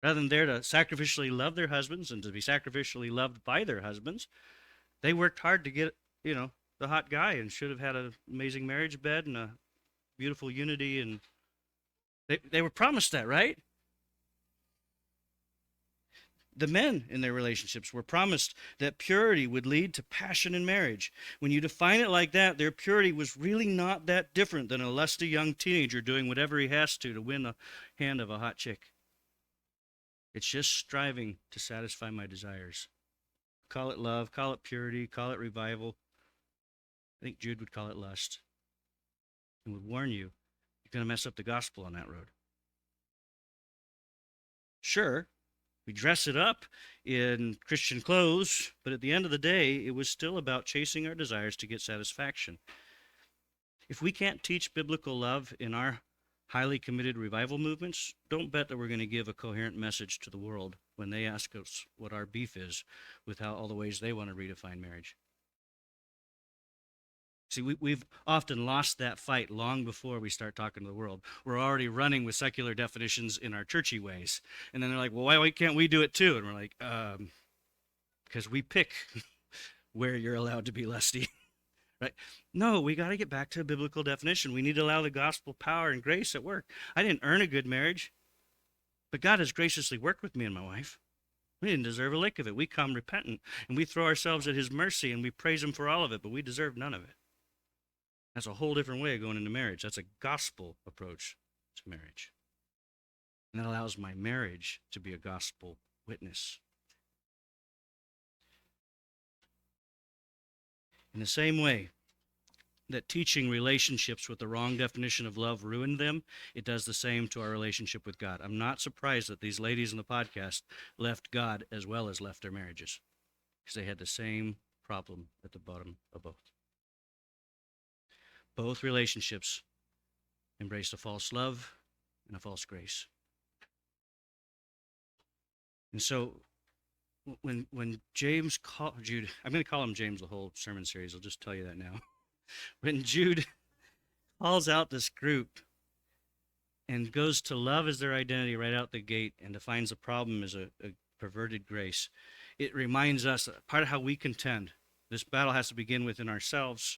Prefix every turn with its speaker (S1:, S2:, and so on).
S1: Rather than there to sacrificially love their husbands and to be sacrificially loved by their husbands, they worked hard to get, the hot guy and should have had an amazing marriage bed and a beautiful unity. And they were promised that, right? The men in their relationships were promised that purity would lead to passion in marriage. When you define it like that, their purity was really not that different than a lusty young teenager doing whatever he has to win the hand of a hot chick. It's just striving to satisfy my desires. Call it love, call it purity, call it revival. I think Jude would call it lust and would warn you you're going to mess up the gospel on that road. Sure, we dress it up in Christian clothes, but at the end of the day, it was still about chasing our desires to get satisfaction. If we can't teach biblical love in our highly committed revival movements, don't bet that we're going to give a coherent message to the world when they ask us what our beef is with all the ways they want to redefine marriage. See, we've often lost that fight long before we start talking to the world. We're already running with secular definitions in our churchy ways. And then they're like, well, why can't we do it too? And we're like, because we pick where you're allowed to be lusty. Right? No, we got to get back to a biblical definition. We need to allow the gospel power and grace at work. I didn't earn a good marriage, but God has graciously worked with me and my wife. We didn't deserve a lick of it. We come repentant, and we throw ourselves at his mercy, and we praise him for all of it, but we deserve none of it. That's a whole different way of going into marriage. That's a gospel approach to marriage. And that allows my marriage to be a gospel witness. In the same way that teaching relationships with the wrong definition of love ruined them, it does the same to our relationship with God. I'm not surprised that these ladies in the podcast left God as well as left their marriages, because they had the same problem at the bottom of both. Both relationships embraced a false love and a false grace. And so when James called Jude, I'm going to call him James the whole sermon series. I'll just tell you that now. When Jude calls out this group and goes to love as their identity right out the gate and defines the problem as a perverted grace, it reminds us that part of how we contend. This battle has to begin within ourselves.